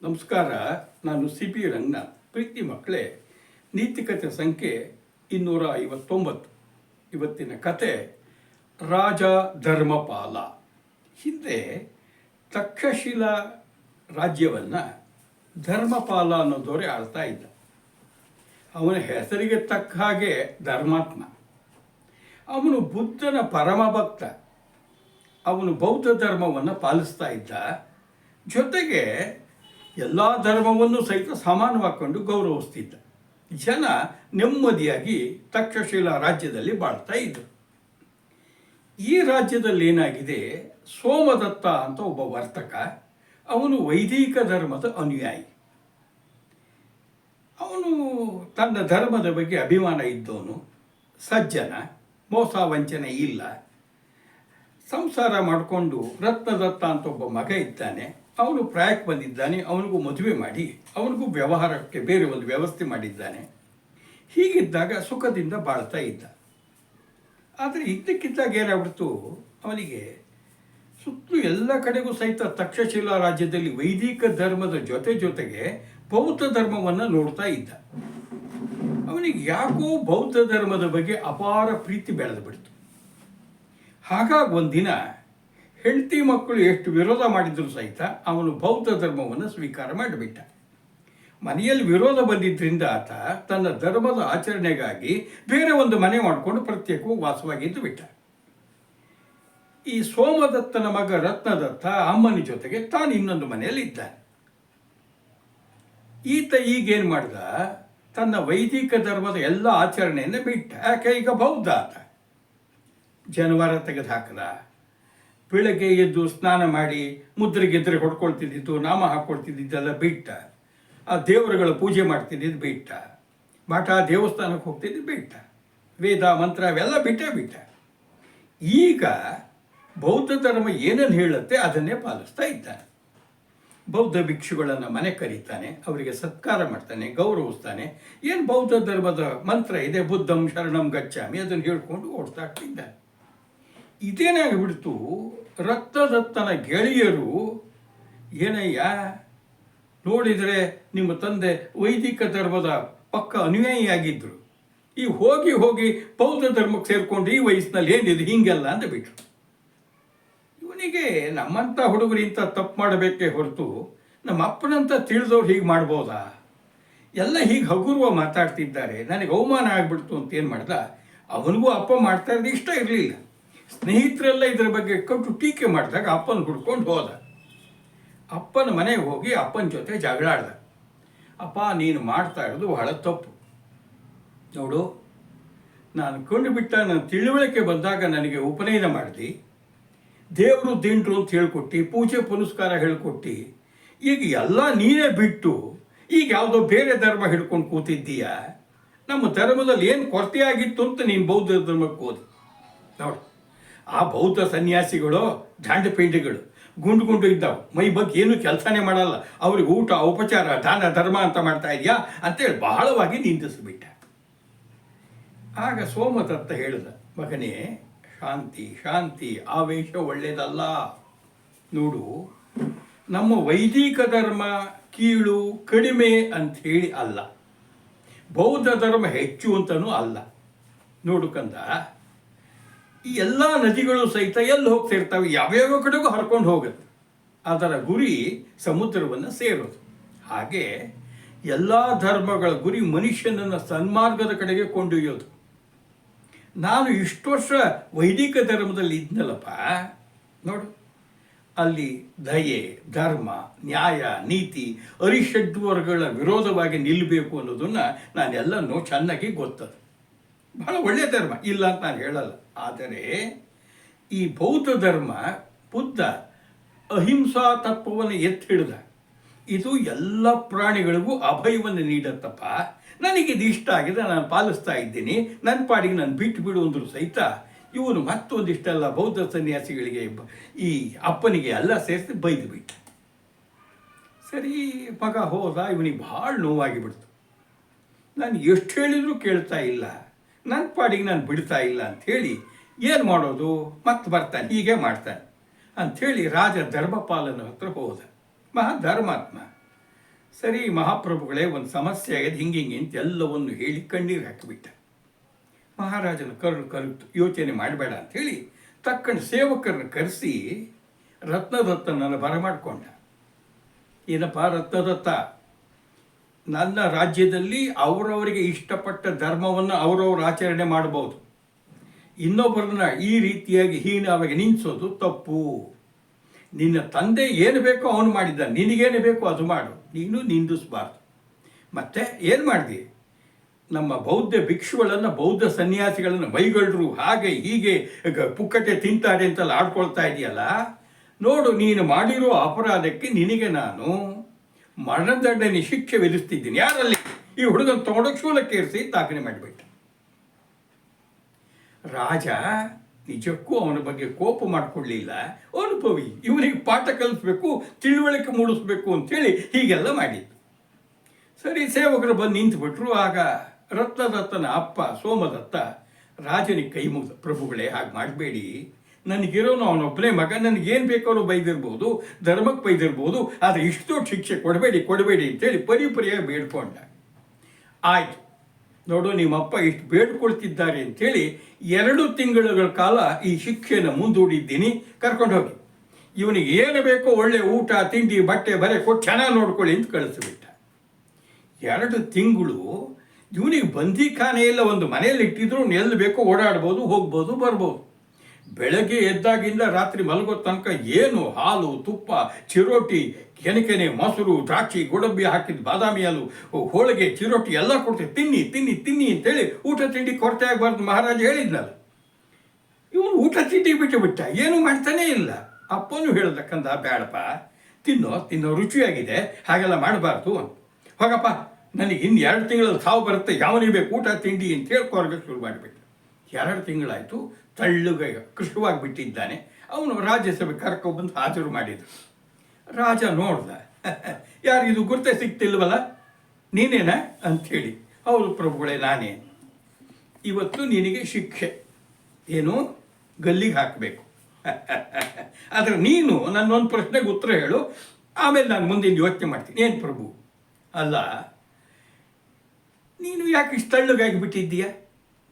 ನಮಸ್ಕಾರ. ನಾನು CP ರಂಗನಾಥ್. ಪ್ರೀತಿ ಮಕ್ಕಳೇ, ನೀತಿಕತೆ ಸಂಖ್ಯೆ 259. ಇವತ್ತಿನ ಕತೆ ರಾಜ ಧರ್ಮಪಾಲ. ಹಿಂದೆ ತಕ್ಷಶಿಲಾ ರಾಜ್ಯವನ್ನು ಧರ್ಮಪಾಲ ಅನ್ನೋದವರೇ ಆಳ್ತಾ ಇದ್ದ. ಅವನ ಹೆಸರಿಗೆ ತಕ್ಕ ಹಾಗೆ ಧರ್ಮಾತ್ಮ. ಅವನು ಬುದ್ಧನ ಪರಮ ಭಕ್ತ. ಅವನು ಬೌದ್ಧ ಧರ್ಮವನ್ನು ಪಾಲಿಸ್ತಾ ಇದ್ದ. ಜೊತೆಗೆ ಎಲ್ಲ ಧರ್ಮವನ್ನು ಸಹಿತ ಸಮಾನವಾಗಿಕೊಂಡು ಗೌರವಿಸ್ತಿದ್ದ. ಜನ ನೆಮ್ಮದಿಯಾಗಿ ತಕ್ಷಶಿಲಾ ರಾಜ್ಯದಲ್ಲಿ ಬಾಳ್ತಾ ಇದ್ದರು. ಈ ರಾಜ್ಯದಲ್ಲಿ ಏನಾಗಿದೆ, ಸೋಮದತ್ತ ಅಂತ ಒಬ್ಬ ವರ್ತಕ. ಅವನು ವೈದಿಕ ಧರ್ಮದ ಅನುಯಾಯಿ. ಅವನು ತನ್ನ ಧರ್ಮದ ಬಗ್ಗೆ ಅಭಿಮಾನ ಇದ್ದವನು, ಸಜ್ಜನ, ಮೋಸ ವಂಚನೆ ಇಲ್ಲ. ಸಂಸಾರ ಮಾಡಿಕೊಂಡು ರತ್ನದತ್ತ ಅಂತ ಒಬ್ಬ ಮಗ ಇದ್ದಾನೆ. ಅವನು ಪ್ರಾಯಕ್ಕೆ ಬಂದಿದ್ದಾನೆ. ಅವನಿಗೂ ಮದುವೆ ಮಾಡಿ ಅವನಿಗೂ ವ್ಯವಹಾರಕ್ಕೆ ಬೇರೆ ಒಂದು ವ್ಯವಸ್ಥೆ ಮಾಡಿದ್ದಾನೆ. ಹೀಗಿದ್ದಾಗ ಸುಖದಿಂದ ಬಾಳ್ತಾ ಇದ್ದ. ಆದರೆ ಇದ್ದಕ್ಕಿದ್ದಾಗ ಏನಾಗ್ಬಿಡ್ತು, ಅವನಿಗೆ ಸುತ್ತಲೂ ಎಲ್ಲ ಕಡೆಗೂ ಸಹಿತ ತಕ್ಷಶಿಲಾ ರಾಜ್ಯದಲ್ಲಿ ವೈದಿಕ ಧರ್ಮದ ಜೊತೆಗೆ ಬೌದ್ಧ ಧರ್ಮವನ್ನು ನೋಡ್ತಾ ಇದ್ದ. ಅವನಿಗೆ ಯಾಕೋ ಬೌದ್ಧ ಧರ್ಮದ ಬಗ್ಗೆ ಅಪಾರ ಪ್ರೀತಿ ಬೆಳೆದು ಬಿಡ್ತು. ಹಾಗಾಗಿ ಒಂದಿನ ಹೆಂಡತಿ ಮಕ್ಕಳು ಎಷ್ಟು ವಿರೋಧ ಮಾಡಿದ್ರು ಸಹಿತ ಅವನು ಬೌದ್ಧ ಧರ್ಮವನ್ನು ಸ್ವೀಕಾರ ಮಾಡಿಬಿಟ್ಟ. ಮನೆಯಲ್ಲಿ ವಿರೋಧ ಬಂದಿದ್ದರಿಂದ ಆತ ತನ್ನ ಧರ್ಮದ ಆಚರಣೆಗಾಗಿ ಬೇರೆ ಒಂದು ಮನೆ ಮಾಡಿಕೊಂಡು ಪ್ರತ್ಯೇಕವಾಗಿ ವಾಸವಾಗಿದ್ದು ಬಿಟ್ಟ. ಈ ಸೋಮದತ್ತನ ಮಗ ರತ್ನದತ್ತ ಅಮ್ಮನ ಜೊತೆಗೆ ತಾನು ಇನ್ನೊಂದು ಮನೆಯಲ್ಲಿ ಇದ್ದಾನೆ. ಈತ ಈಗೇನು ಮಾಡ್ದ, ತನ್ನ ವೈದಿಕ ಧರ್ಮದ ಎಲ್ಲ ಆಚರಣೆಯನ್ನು ಬಿಟ್ಟ. ಯಾಕೆ, ಈಗ ಬೌದ್ಧ ಆತ. ಜನವಾರ ತೆಗೆದು ಹಾಕದ. ಬೆಳಗ್ಗೆ ಎದ್ದು ಸ್ನಾನ ಮಾಡಿ ಮುದ್ರೆ ಗೆದ್ರೆ ಹೊಡ್ಕೊಳ್ತಿದ್ದಿದ್ದು, ನಾಮ ಹಾಕ್ಕೊಳ್ತಿದ್ದೆಲ್ಲ ಬಿಟ್ಟ. ಆ ದೇವರುಗಳ ಪೂಜೆ ಮಾಡ್ತಿದ್ದಿದ್ದು ಬಿಟ್ಟ. ಮಠ ದೇವಸ್ಥಾನಕ್ಕೆ ಹೋಗ್ತಿದ್ದು ಬಿಟ್ಟ. ವೇದ ಮಂತ್ರ ಅವೆಲ್ಲ ಬಿಟ್ಟ. ಈಗ ಬೌದ್ಧ ಧರ್ಮ ಏನನ್ನು ಹೇಳುತ್ತೆ ಅದನ್ನೇ ಪಾಲಿಸ್ತಾ ಇದ್ದಾನೆ. ಬೌದ್ಧ ಭಿಕ್ಷುಗಳನ್ನು ಮನೆ ಕರೀತಾನೆ, ಅವರಿಗೆ ಸತ್ಕಾರ ಮಾಡ್ತಾನೆ, ಗೌರವಿಸ್ತಾನೆ. ಏನು ಬೌದ್ಧ ಧರ್ಮದ ಮಂತ್ರ ಇದೆ, ಬುದ್ಧಂ ಶರಣಂ ಗಚ್ಚಾಮಿ, ಅದನ್ನು ಹೇಳ್ಕೊಂಡು ಓಡ್ತಾ ಇದ್ದಾನೆ. ಇದೇನಾಗಿಬಿಡ್ತು, ರಕ್ತದತ್ತನ ಗೆಳೆಯರು, ಏನಯ್ಯ ನೋಡಿದರೆ ನಿಮ್ಮ ತಂದೆ ವೈದಿಕ ಧರ್ಮದ ಪಕ್ಕ ಅನುಯಾಯಿಯಾಗಿದ್ದರು, ಈ ಹೋಗಿ ಬೌದ್ಧ ಧರ್ಮಕ್ಕೆ ಸೇರಿಕೊಂಡು ಈ ವಯಸ್ಸಿನಲ್ಲಿ ಏನಿದೆ ಹಿಂಗೆಲ್ಲ ಅಂತ ಬಿಟ್ರು. ಇವನಿಗೆ ನಮ್ಮಂಥ ಹುಡುಗರು ಇಂಥ ತಪ್ಪು ಮಾಡಬೇಕೇ ಹೊರತು ನಮ್ಮ ಅಪ್ಪನಂತ ತಿಳಿದವ್ರು ಹೀಗೆ ಮಾಡ್ಬೋದಾ, ಎಲ್ಲ ಹೀಗೆ ಹಗುರುವ ಮಾತಾಡ್ತಿದ್ದಾರೆ, ನನಗೆ ಅವಮಾನ ಆಗಿಬಿಡ್ತು ಅಂತ ಏನು ಮಾಡ್ದ, ಅವನಿಗೂ ಅಪ್ಪ ಮಾಡ್ತಾ ಇರೋದು ಇಷ್ಟ ಇರಲಿಲ್ಲ. ಸ್ನೇಹಿತರೆಲ್ಲ ಇದರ ಬಗ್ಗೆ ಕೊಟ್ಟು ಟೀಕೆ ಮಾಡಿದಾಗ ಅಪ್ಪನ ಹುಡ್ಕೊಂಡು ಹೋದ. ಅಪ್ಪನ ಮನೆಗೆ ಹೋಗಿ ಅಪ್ಪನ ಜೊತೆ ಜಗಳಾಡ್ದ. ಅಪ್ಪ, ನೀನು ಮಾಡ್ತಾ ಇರೋದು ಬಹಳ ತಪ್ಪು. ನೋಡು, ನಾನು ಕಂಡುಬಿಟ್ಟ ನನ್ನ ತಿಳುವಳಿಕೆ ಬಂದಾಗ ನನಗೆ ಉಪನಯನ ಮಾಡಿದಿ, ದೇವರು ದಿಂಡ್ರು ಅಂತ ಹೇಳ್ಕೊಟ್ಟು, ಪೂಜೆ ಪುನಸ್ಕಾರ ಹೇಳ್ಕೊಟ್ಟು, ಈಗ ಎಲ್ಲ ನೀನೇ ಬಿಟ್ಟು ಈಗ ಯಾವುದೋ ಬೇರೆ ಧರ್ಮ ಹಿಡ್ಕೊಂಡು ಕೂತಿದ್ದೀಯ. ನಮ್ಮ ಧರ್ಮದಲ್ಲಿ ಏನು ಕೊರತೆ ಆಗಿತ್ತು ಅಂತ ನೀನು ಬೌದ್ಧ ಧರ್ಮಕ್ಕೆ ಹೋದಿ. ನೋಡು, ಆ ಬೌದ್ಧ ಸನ್ಯಾಸಿಗಳು ಜಾಂಡಪೇಂಡಿಗಳು ಗುಂಡು ಇದ್ದಾವೆ, ಮೈ ಬಗ್ಗೆ ಏನು ಕೆಲಸನೇ ಮಾಡಲ್ಲ, ಅವ್ರಿಗೆ ಊಟ ಉಪಚಾರ ದಾನ ಧರ್ಮ ಅಂತ ಮಾಡ್ತಾ ಇದೆಯಾ ಅಂತೇಳಿ ಬಹಳವಾಗಿ ನಿಂದಿಸಿಬಿಟ್ಟ. ಆಗ ಸೋಮದತ್ತ ಹೇಳಿದ, ಮಗನೇ, ಶಾಂತಿ, ಆವೇಶ ಒಳ್ಳೆಯದಲ್ಲ. ನೋಡು, ನಮ್ಮ ವೈದಿಕ ಧರ್ಮ ಕೀಳು ಕಡಿಮೆ ಅಂಥೇಳಿ ಅಲ್ಲ, ಬೌದ್ಧ ಧರ್ಮ ಹೆಚ್ಚು ಅಂತನೂ ಅಲ್ಲ. ನೋಡು ಕಂದ, ಈ ಎಲ್ಲ ನದಿಗಳು ಸಹಿತ ಎಲ್ಲಿ ಹೋಗ್ತಿರ್ತವೆ, ಯಾವ್ಯಾವ ಕಡೆಗೂ ಹರ್ಕೊಂಡು ಹೋಗುತ್ತೆ. ಅದರ ಗುರಿ ಸಮುದ್ರವನ್ನು ಸೇರೋದು. ಹಾಗೆ ಎಲ್ಲ ಧರ್ಮಗಳ ಗುರಿ ಮನುಷ್ಯನನ್ನು ಸನ್ಮಾರ್ಗದ ಕಡೆಗೆ ಕೊಂಡೊಯ್ಯೋದು. ನಾನು ಇಷ್ಟು ವರ್ಷ ವೈದಿಕ ಧರ್ಮದಲ್ಲಿ ಇದ್ನಲ್ಲಪ್ಪ, ನೋಡು, ಅಲ್ಲಿ ದಯೆ, ಧರ್ಮ, ನ್ಯಾಯ, ನೀತಿ, ಅರಿಷಡ್ವರ್ಗಗಳ ವಿರೋಧವಾಗಿ ನಿಲ್ಲಬೇಕು ಅನ್ನೋದನ್ನು ನಾನೆಲ್ಲನೂ ಚೆನ್ನಾಗಿ ಗೊತ್ತದು. ಬಹಳ ಒಳ್ಳೆಯ ಧರ್ಮ, ಇಲ್ಲ ಅಂತ ನಾನು ಹೇಳಲ್ಲ. ಆದರೆ ಈ ಬೌದ್ಧ ಧರ್ಮ, ಬುದ್ಧ ಅಹಿಂಸಾ ತತ್ವವನ್ನು ಎತ್ತಿ ಹಿಡಿದ. ಇದು ಎಲ್ಲ ಪ್ರಾಣಿಗಳಿಗೂ ಅಭಯವನ್ನು ನೀಡತ್ತಪ್ಪ. ನನಗಿದು ಇಷ್ಟ ಆಗಿದೆ, ನಾನು ಪಾಲಿಸ್ತಾ ಇದ್ದೀನಿ, ನನ್ನ ಪಾಡಿಗೆ ನಾನು ಬಿಟ್ಟು ಬಿಡು ಅಂದರೂ ಸಹಿತ ಇವನು ಮತ್ತೊಂದಿಷ್ಟೆಲ್ಲ ಬೌದ್ಧ ಸನ್ಯಾಸಿಗಳಿಗೆ, ಈ ಅಪ್ಪನಿಗೆ ಎಲ್ಲ ಸೇರಿಸಿ ಬೈದು ಬಿಟ್ಟ. ಸರಿ, ಮಗ ಹೋದ. ಇವನಿಗೆ ಭಾಳ ನೋವಾಗಿಬಿಡ್ತು. ನಾನು ಎಷ್ಟು ಹೇಳಿದರೂ ಕೇಳ್ತಾ ಇಲ್ಲ, ನನ್ನ ಪಾಡಿಗೆ ನಾನು ಬಿಡ್ತಾ ಇಲ್ಲ ಅಂಥೇಳಿ ಏನು ಮಾಡೋದು, ಮತ್ತೆ ಬರ್ತಾನೆ, ಹೀಗೆ ಮಾಡ್ತಾನೆ ಅಂಥೇಳಿ ರಾಜ ಧರ್ಮಪಾಲನ ಹತ್ರ ಹೋದ. ಮಹಾ ಧರ್ಮಾತ್ಮ. ಸರಿ ಮಹಾಪ್ರಭುಗಳೇ, ಒಂದು ಸಮಸ್ಯೆ ಆಗಿದೆ, ಹಿಂಗೆ ಅಂತ ಎಲ್ಲವನ್ನು ಹೇಳಿ ಕಣ್ಣೀರು ಹಾಕಿಬಿಟ್ಟ. ಮಹಾರಾಜನ ಕರೆದು ಯೋಚನೆ ಮಾಡಬೇಡ ಅಂಥೇಳಿ ತಕ್ಕಂಡು ಸೇವಕರನ್ನ ಕರೆಸಿ ರತ್ನದತ್ತನನ್ನು ಬರಮಾಡ್ಕೊಂಡ. ಏನಪ್ಪ ರತ್ನದತ್ತ, ನನ್ನ ರಾಜ್ಯದಲ್ಲಿ ಅವರವರಿಗೆ ಇಷ್ಟಪಟ್ಟ ಧರ್ಮವನ್ನು ಅವರವರು ಆಚರಣೆ ಮಾಡಬಹುದು, ಇನ್ನೊಬ್ಬರನ್ನ ಈ ರೀತಿಯಾಗಿ ಹೀನವಾಗಿ ನಿಲ್ಲಿಸೋದು ತಪ್ಪು. ನಿನ್ನ ತಂದೆ ಏನು ಬೇಕೋ ಅವನು ಮಾಡಿದ್ದ, ನಿನಗೇನು ಬೇಕೋ ಅದು ಮಾಡು, ನೀನು ನಿಂದಿಸಬಾರ್ದು. ಮತ್ತೆ ಏನು ಮಾಡಿದೆ, ನಮ್ಮ ಬೌದ್ಧ ಭಿಕ್ಷುಗಳನ್ನು, ಬೌದ್ಧ ಸನ್ಯಾಸಿಗಳನ್ನು ಮೈಗಳ್ರು ಹಾಗೆ ಹೀಗೆ ಪುಕ್ಕಟೆ ತಿಂತಾರೆ ಅಂತೆಲ್ಲ ಆಡ್ಕೊಳ್ತಾ ಇದೆಯಲ್ಲ, ನೋಡು ನೀನು ಮಾಡಿರೋ ಅಪರಾಧಕ್ಕೆ ನಿನಗೆ ನಾನು ಮರಣದಂಡನೆ ಶಿಕ್ಷೆ ವಿಧಿಸ್ತಿದ್ದೀನಿ. ಯಾರಲ್ಲಿ? ಈ ಹುಡುಗನ ತಗೊಂಡೋಗಿ ಶೂಲಕ್ಕೇರಿಸಿ ದಾಖಲೆ ಮಾಡಿಬಿಟ್ಟ. ರಾಜ ನಿಜಕ್ಕೂ ಅವನ ಬಗ್ಗೆ ಕೋಪ ಮಾಡಿಕೊಳ್ಳಲಿಲ್ಲ. ಅನುಭವಿ, ಇವನಿಗೆ ಪಾಠ ಕಲಿಸ್ಬೇಕು, ತಿಳುವಳಿಕೆ ಮೂಡಿಸ್ಬೇಕು ಅಂತೇಳಿ ಹೀಗೆಲ್ಲ ಮಾಡಿದ್ದು. ಸರಿ, ಸೇವಕರು ಬಂದು ನಿಂತುಬಿಟ್ರು. ಆಗ ರತ್ನದತ್ತನ ಅಪ್ಪ ಸೋಮದತ್ತ ರಾಜನಿಗೆ ಕೈ ಮುಗಿದ, ಪ್ರಭುಗಳೇ ಹಾಗೆ ಮಾಡಬೇಡಿ, ನನಗಿರೋನು ಅವನೊಬ್ಬನೇ ಮಗ, ನನಗೇನು ಬೇಕಾದ್ರೂ ಬೈದಿರ್ಬೋದು, ಧರ್ಮಕ್ಕೆ ಬೈದಿರ್ಬೋದು, ಆದರೆ ಇಷ್ಟು ದೊಡ್ಡ ಶಿಕ್ಷೆ ಕೊಡಬೇಡಿ ಅಂತೇಳಿ ಪರಿಪರಿಯಾಗಿ ಬೇಡ್ಕೊಂಡ. ಆಯಿತು ನೋಡು, ನಿಮ್ಮಪ್ಪ ಇಷ್ಟು ಬೇಡ್ಕೊಳ್ತಿದ್ದಾರೆ ಅಂಥೇಳಿ 2 ತಿಂಗಳ ಕಾಲ ಈ ಶಿಕ್ಷೆಯನ್ನು ಮುಂದೂಡಿದ್ದೀನಿ, ಕರ್ಕೊಂಡು ಹೋಗಿ ಇವನಿಗೆ ಏನು ಬೇಕೋ ಒಳ್ಳೆ ಊಟ ತಿಂಡಿ ಬಟ್ಟೆ ಬರೆ ಕೊಟ್ಟು ಚೆನ್ನಾಗಿ ನೋಡ್ಕೊಳ್ಳಿ ಅಂತ ಕಳಿಸ್ಬಿಟ್ಟ. 2 ತಿಂಗಳು ಇವನಿಗೆ ಬಂದಿಖಾನೆಯೆಲ್ಲ ಒಂದು ಮನೆಯಲ್ಲಿ ಇಟ್ಟಿದ್ರು, ಎಲ್ಲಿ ಬೇಕೋ ಓಡಾಡ್ಬೋದು, ಹೋಗ್ಬೋದು, ಬರ್ಬೋದು. ಬೆಳಗ್ಗೆ ಎದ್ದಾಗಿಂದ ರಾತ್ರಿ ಮಲಗೋ ತನಕ ಏನು ಹಾಲು, ತುಪ್ಪ, ಚಿರೋಟಿ, ಕೆನೆ, ಮೊಸರು, ದ್ರಾಕ್ಷಿ, ಗೋಡಂಬಿ ಹಾಕಿದ ಬಾದಾಮಿ ಹಾಲು, ಹೋಳಿಗೆ, ಚಿರೋಟಿ ಎಲ್ಲ ಕೊಡ್ತೀವಿ, ತಿನ್ನಿ ಅಂತೇಳಿ ಊಟ ತಿಂಡಿ ಕೊರತೆ ಆಗಬಾರ್ದು ಮಹಾರಾಜ ಹೇಳಿದ್ನಲ್ಲ. ಇವನು ಊಟ ತಿಂಡಿ ಬಿಟ್ಟ, ಏನು ಮಾಡ್ತಾನೇ ಇಲ್ಲ. ಅಪ್ಪನೂ ಹೇಳ್ದ, ಕಂದ ಬೇಡಪ್ಪ, ತಿನ್ನೋ ರುಚಿಯಾಗಿದೆ, ಹಾಗೆಲ್ಲ ಮಾಡಬಾರ್ದು ಅಂತ. ಹೋಗಪ್ಪ, ನನಗೆ ಇನ್ನು 2 ತಿಂಗಳಲ್ಲಿ ಸಾವು ಬರುತ್ತೆ, ಯಾವನಿಗೆ ಬೇಕು ಊಟ ತಿಂಡಿ ಅಂತೇಳಿ ಕೊರಗಕ್ಕೆ ಶುರು ಮಾಡಿಬಿಟ್ಟು. 2 ತಿಂಗಳಾಯಿತು, ತಳ್ಳುಗ ಕೃಷವಾಗಿ ಬಿಟ್ಟಿದ್ದಾನೆ. ಅವನು ರಾಜ್ಯಸಭೆ ಕರ್ಕೊಬಂದು ಹಾಜರು ಮಾಡಿದರು. ರಾಜ ನೋಡ್ದ, ಯಾರಿದು ಗುರ್ತೇ ಸಿಗ್ತಿಲ್ವಲ್ಲ, ನೀನೇನಾ ಅಂಥೇಳಿ. ಹೌದು ಪ್ರಭುಗಳೇ, ನಾನೇ. ಇವತ್ತು ನಿನಗೆ ಶಿಕ್ಷೆ ಏನು, ಗಲ್ಲಿಗೆ ಹಾಕಬೇಕು. ಆದರೆ ನೀನು ನನ್ನೊಂದು ಪ್ರಶ್ನೆಗೆ ಉತ್ತರ ಹೇಳು, ಆಮೇಲೆ ನಾನು ಮುಂದಿನ ಯೋಚನೆ ಮಾಡ್ತೀನಿ. ಏನು ಪ್ರಭು? ಅಲ್ಲ, ನೀನು ಯಾಕೆ ಇಷ್ಟು ತಳ್ಳಗಾಗಿ ಬಿಟ್ಟಿದ್ದೀಯ?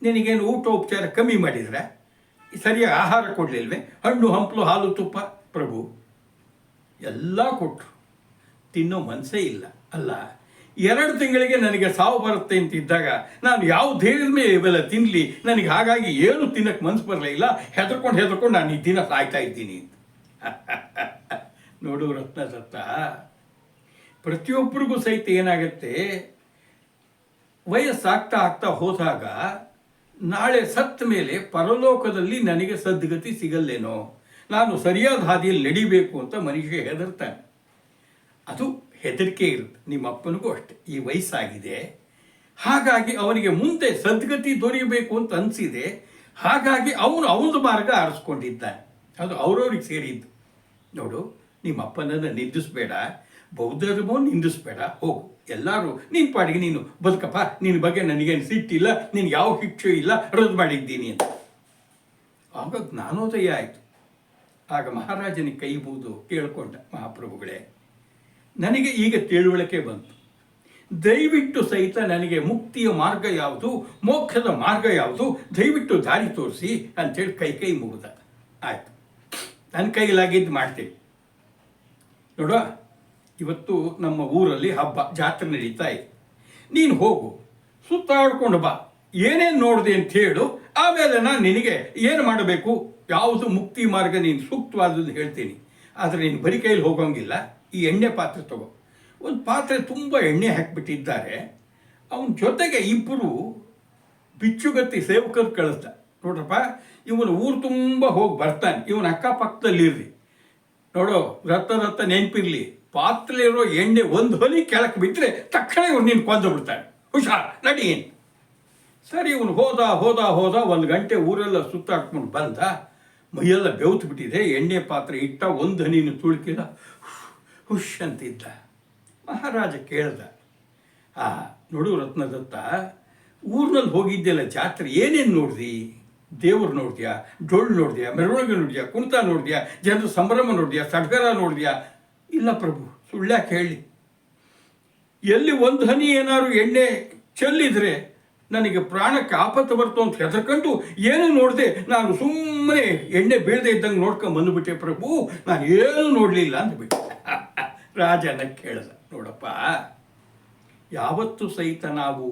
ನಿನಗೇನು ಊಟ ಉಪಚಾರ ಕಮ್ಮಿ ಮಾಡಿದ್ರೆ? ಸರಿಯಾಗಿ ಆಹಾರ ಕೊಡಲಿಲ್ವೇ? ಹಣ್ಣು ಹಂಪಲು ಹಾಲು ತುಪ್ಪ? ಪ್ರಭು ಎಲ್ಲ ಕೊಟ್ಟರು, ತಿನ್ನೋ ಮನಸ್ಸೇ ಇಲ್ಲ. ಅಲ್ಲ, 2 ತಿಂಗಳಿಗೆ ನನಗೆ ಸಾವು ಬರುತ್ತೆ ಅಂತಿದ್ದಾಗ ನಾನು ಯಾವ ಧೈರ್ಯದ ಮೇಲೆ ಇವೆಲ್ಲ ತಿನ್ನಲಿ? ನನಗೆ ಹಾಗಾಗಿ ಏನು ತಿನ್ನಕ್ಕೆ ಮನಸ್ಸು ಬರಲಿಲ್ಲ, ಹೆದರ್ಕೊಂಡು ನಾನು ಈ ದಿನ ಸಾಯ್ತಾ ಇದ್ದೀನಿ. ನೋಡು ರತ್ನದತ್ತ, ಪ್ರತಿಯೊಬ್ಬರಿಗೂ ಸಹಿತ ಏನಾಗುತ್ತೆ, ವಯಸ್ಸಾಗ್ತಾ ಹೋದಾಗ ನಾಳೆ ಸತ್ತ ಮೇಲೆ ಪರಲೋಕದಲ್ಲಿ ನನಗೆ ಸದ್ಗತಿ ಸಿಗಲ್ಲೇನೋ, ನಾನು ಸರಿಯಾದ ಹಾದಿಯಲ್ಲಿ ನಡಿಬೇಕು ಅಂತ ಮನುಷ್ಯ ಹೆದರ್ತಾನೆ. ಅದು ಹೆದರಿಕೆ ಇರುತ್ತೆ. ನಿಮ್ಮ ಅಪ್ಪನಿಗೂ ಅಷ್ಟೆ, ಈ ವಯಸ್ಸಾಗಿದೆ, ಹಾಗಾಗಿ ಅವನಿಗೆ ಮುಂದೆ ಸದ್ಗತಿ ದೊರೆಯಬೇಕು ಅಂತ ಅನಿಸಿದೆ, ಹಾಗಾಗಿ ಅವನು ಮಾರ್ಗ ಆರಿಸ್ಕೊಂಡಿದ್ದಾನೆ. ಅದು ಅವ್ರವ್ರಿಗೆ ಸೇರಿದ್ದು. ನೋಡು, ನಿಮ್ಮ ಅಪ್ಪನನ್ನು ನಿಂದಿಸಬೇಡ, ಬೌದ್ಧ ಧರ್ಮವನ್ನು ನಿಂದಿಸಬೇಡ, ಹೋಗು, ಎಲ್ಲರೂ ನಿನ್ನ ಪಾಡಿಗೆ ನೀನು ಬದುಕಪ್ಪ, ನಿನ್ನ ಬಗ್ಗೆ ನನಗೇನು ಸಿಟ್ಟಿಲ್ಲ, ನಿನಗೆ ಯಾವ ಶಿಕ್ಷೆ ಇಲ್ಲ, ರದ್ದು ಮಾಡಿದ್ದೀನಿ ಅಂತ. ಆಗ ಜ್ಞಾನೋದಯ ಆಯಿತು. ಆಗ ಮಹಾರಾಜನಿಗೆ ಕೈ ಮುಗಿದು ಕೇಳ್ಕೊಂಡ, ಮಹಾಪ್ರಭುಗಳೇ, ನನಗೆ ಈಗ ತಿಳುವಳಿಕೆ ಬಂತು, ದಯವಿಟ್ಟು ಸಹಿತ ನನಗೆ ಮುಕ್ತಿಯ ಮಾರ್ಗ ಯಾವುದು, ಮೋಕ್ಷದ ಮಾರ್ಗ ಯಾವುದು, ದಯವಿಟ್ಟು ದಾರಿ ತೋರಿಸಿ ಅಂಥೇಳಿ ಕೈ ಮುಗಿದ. ಆಯಿತು, ನನ್ನ ಕೈಲಾಗಿದ್ದು ಮಾಡ್ತೀನಿ. ನೋಡುವ, ಇವತ್ತು ನಮ್ಮ ಊರಲ್ಲಿ ಹಬ್ಬ, ಜಾತ್ರೆ ನಡೀತಾ ಇದೆ, ನೀನು ಹೋಗು, ಸುತ್ತಾಡ್ಕೊಂಡು ಬಾ, ಏನೇನು ನೋಡಿದೆ ಅಂತ ಹೇಳು, ಆಮೇಲೆ ನಾನು ನಿನಗೆ ಏನು ಮಾಡಬೇಕು, ಯಾವುದು ಮುಕ್ತಿ ಮಾರ್ಗ ನೀನು ಸೂಕ್ತವಾದದ್ದು ಹೇಳ್ತೀನಿ. ಆದರೆ ನೀನು ಬರೀ ಕೈಯಲ್ಲಿ ಹೋಗೋಂಗಿಲ್ಲ. ಈ ಎಣ್ಣೆ ಪಾತ್ರೆ ತಗೋ. ಒಂದು ಪಾತ್ರೆ ತುಂಬ ಎಣ್ಣೆ ಹಾಕಿಬಿಟ್ಟಿದ್ದಾರೆ. ಅವನ ಜೊತೆಗೆ 2 ಬಿಚ್ಚುಗತ್ತಿ ಸೇವಕರು ಕಳಿಸ್ದ. ನೋಡ್ರಪ್ಪ, ಇವನು ಊರು ತುಂಬ ಹೋಗಿ ಬರ್ತಾನೆ, ಇವನ ಅಕ್ಕಪಕ್ಕದಲ್ಲಿರ್ರಿ. ನೋಡೋ ರತ್ತ ನೆನಪಿರ್ಲಿ, ಪಾತ್ರೆಲಿರೋ ಎಣ್ಣೆ ಒಂದು ಹೊಲಿ ಕೆಳಕ್ಕೆ ಬಿಟ್ಟರೆ ತಕ್ಷಣ ಇವ್ರು ನೀನು ಕೊಂದು ಬಿಡ್ತಾನೆ, ಹುಷಾರ್ ನಡಿ. ಸರಿ, ಇವನು ಹೋದ 1 ಗಂಟೆ ಊರೆಲ್ಲ ಸುತ್ತಾಡ್ಕೊಂಡು ಬಂದ. ಮೈಯೆಲ್ಲ ಬೆವ್ತು ಬಿಟ್ಟಿದೆ, ಎಣ್ಣೆ ಪಾತ್ರೆ ಇಟ್ಟ, ಒಂದು ಹನಿನು ತುಳುಕಿಲ್ಲ, ಹುಷ್ ಅಂತಿದ್ದ. ಮಹಾರಾಜ ಕೇಳ್ದ, ನೋಡು ರತ್ನದತ್ತ, ಊರಿನಲ್ಲಿ ಹೋಗಿದ್ದೆಲ್ಲ ಜಾತ್ರೆ, ಏನೇನು ನೋಡ್ದಿ? ದೇವ್ರು ನೋಡಿದ್ಯಾ, ಡೊಳ್ಳು ನೋಡಿದ್ಯಾ, ಮೆರವಣಿಗೆ ನೋಡಿದ್ಯಾ, ಕುಣಿತ ನೋಡಿದ್ಯಾ, ಜನರು ಸಂಭ್ರಮ ನೋಡಿದ್ಯಾ, ಸಡಗರ ನೋಡಿದ್ಯಾ? ಇಲ್ಲ ಪ್ರಭು, ಸುಳ್ಳ್ಯಾಕೆ ಹೇಳಿ, ಎಲ್ಲಿ ಒಂದು ಹನಿ ಏನಾದ್ರು ಎಣ್ಣೆ ಚೆಲ್ಲಿದ್ರೆ ನನಗೆ ಪ್ರಾಣಕ್ಕೆ ಆಪತ್ತು ಬರ್ತು ಅಂತ ಹೆದರ್ಕೊಂಡು ಏನೂ ನೋಡದೆ ನಾನು ಸುಮ್ಮನೆ ಎಣ್ಣೆ ಬೀಳದೆ ಇದ್ದಂಗೆ ನೋಡ್ಕೊಂಡು ಬಂದುಬಿಟ್ಟೆ ಪ್ರಭು, ನಾನು ಏನೂ ನೋಡಲಿಲ್ಲ ಅಂದ್ಬಿಟ್ಟೆ. ರಾಜನ ಕೇಳಿದ, ನೋಡಪ್ಪ, ಯಾವತ್ತೂ ಸಹಿತ ನಾವು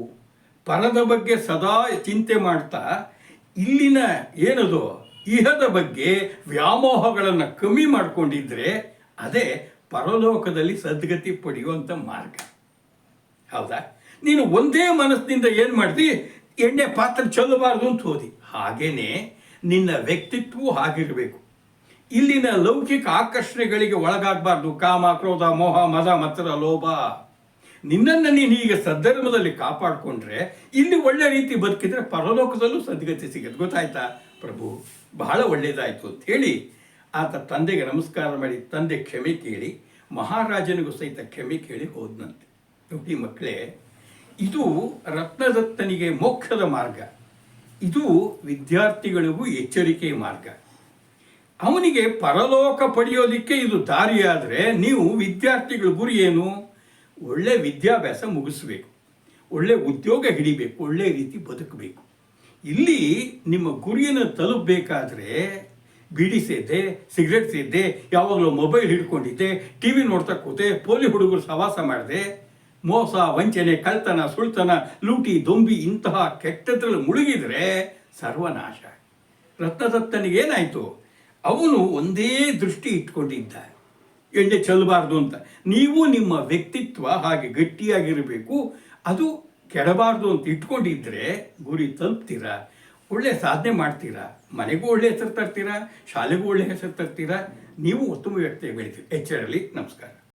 ಪರದ ಬಗ್ಗೆ ಸದಾ ಚಿಂತೆ ಮಾಡ್ತಾ ಇಲ್ಲಿನ ಏನದು ಇಹದ ಬಗ್ಗೆ ವ್ಯಾಮೋಹಗಳನ್ನು ಕಮ್ಮಿ ಮಾಡಿಕೊಂಡಿದ್ರೆ ಅದೇ ಪರಲೋಕದಲ್ಲಿ ಸದ್ಗತಿ ಪಡೆಯುವಂಥ ಮಾರ್ಗ. ಹೌದಾ? ನೀನು ಒಂದೇ ಮನಸ್ಸಿನಿಂದ ಏನು ಮಾಡ್ತಿ, ಎಣ್ಣೆ ಪಾತ್ರ ಚೆಲ್ಲಬಾರ್ದು ಅಂತ ಹೋದಿ. ಹಾಗೇನೆ ನಿನ್ನ ವ್ಯಕ್ತಿತ್ವವು ಹಾಗಿರಬೇಕು. ಇಲ್ಲಿನ ಲೌಕಿಕ ಆಕರ್ಷಣೆಗಳಿಗೆ ಒಳಗಾಗಬಾರ್ದು. ಕಾಮ, ಕ್ರೋಧ, ಮೋಹ, ಮದ, ಮತ್ಸರ, ಲೋಭ. ನಿನ್ನನ್ನು ನೀನು ಈಗ ಸದ್ಧರ್ಮದಲ್ಲಿ ಕಾಪಾಡಿಕೊಂಡ್ರೆ ಇಲ್ಲಿ ಒಳ್ಳೆ ರೀತಿ ಬದುಕಿದ್ರೆ ಪರಲೋಕದಲ್ಲೂ ಸದ್ಗತಿ ಸಿಗುತ್ತೆ. ಗೊತ್ತಾಯ್ತಾ ಪ್ರಭು? ಬಹಳ ಒಳ್ಳೆಯದಾಯಿತು ಅಂತ ಹೇಳಿ ಆತ ತಂದೆಗೆ ನಮಸ್ಕಾರ ಮಾಡಿ ತಂದೆ ಕ್ಷಮೆ ಕೇಳಿ ಮಹಾರಾಜನಿಗೂ ಸಹಿತ ಕ್ಷಮೆ ಕೇಳಿ ಹೋದನಂತೆ. ನೋಡಿ ಮಕ್ಕಳೇ, ಇದು ರತ್ನದತ್ತನಿಗೆ ಮೋಕ್ಷದ ಮಾರ್ಗ, ಇದು ವಿದ್ಯಾರ್ಥಿಗಳಿಗೂ ಎಚ್ಚರಿಕೆಯ ಮಾರ್ಗ. ಅವನಿಗೆ ಪರಲೋಕ ಪಡೆಯೋದಕ್ಕೆ ಇದು ದಾರಿಯಾದರೆ ನೀವು ವಿದ್ಯಾರ್ಥಿಗಳ ಗುರಿ ಏನು? ಒಳ್ಳೆ ವಿದ್ಯಾಭ್ಯಾಸ ಮುಗಿಸ್ಬೇಕು, ಒಳ್ಳೆ ಉದ್ಯೋಗ ಹಿಡಿಬೇಕು, ಒಳ್ಳೆ ರೀತಿ ಬದುಕಬೇಕು. ಇಲ್ಲಿ ನಿಮ್ಮ ಗುರಿಯನ್ನು ತಲುಪಬೇಕಾದ್ರೆ ಬೀಡಿ ಸೇದೆ, ಸಿಗರೆಟ್ ಸೇದೆ, ಯಾವಾಗಲೂ ಮೊಬೈಲ್ ಹಿಡ್ಕೊಂಡಿದ್ದೆ, ಟಿ ವಿ ನೋಡ್ತಾ ಕೂತೆ, ಪೋಲಿ ಹುಡುಗರು ಸವಾಸ ಮಾಡಿದೆ, ಮೋಸ, ವಂಚನೆ, ಕಳ್ತನ, ಸುಳ್ತನ, ಲೂಟಿ, ದೊಂಬಿ ಇಂತಹ ಕೆಟ್ಟದ್ರಲ್ಲಿ ಮುಳುಗಿದರೆ ಸರ್ವನಾಶ. ರತ್ನದತ್ತನಿಗೇನಾಯಿತು? ಅವನು ಒಂದೇ ದೃಷ್ಟಿ ಇಟ್ಕೊಂಡಿದ್ದ, ಎಣ್ಣೆ ಚೆಲ್ಲಬಾರ್ದು ಅಂತ. ನೀವು ನಿಮ್ಮ ವ್ಯಕ್ತಿತ್ವ ಹಾಗೆ ಗಟ್ಟಿಯಾಗಿರಬೇಕು, ಅದು ಕೆಡಬಾರ್ದು ಅಂತ ಇಟ್ಕೊಂಡಿದ್ರೆ ಗುರಿ ತಲುಪ್ತೀರಾ, ಒಳ್ಳೆ ಸಾಧನೆ ಮಾಡ್ತೀರಾ, ಮನೆಗೂ ಒಳ್ಳೆ ಹೆಸರು ತರ್ತೀರಾ, ಶಾಲೆಗೂ ಒಳ್ಳೆ ಹೆಸರು ತರ್ತೀರಾ, ನೀವು ಉತ್ತಮ ವ್ಯಕ್ತಿ ಬೆಳಿತೀರಿ. ಎಚ್ಚರಲಿ. ನಮಸ್ಕಾರ.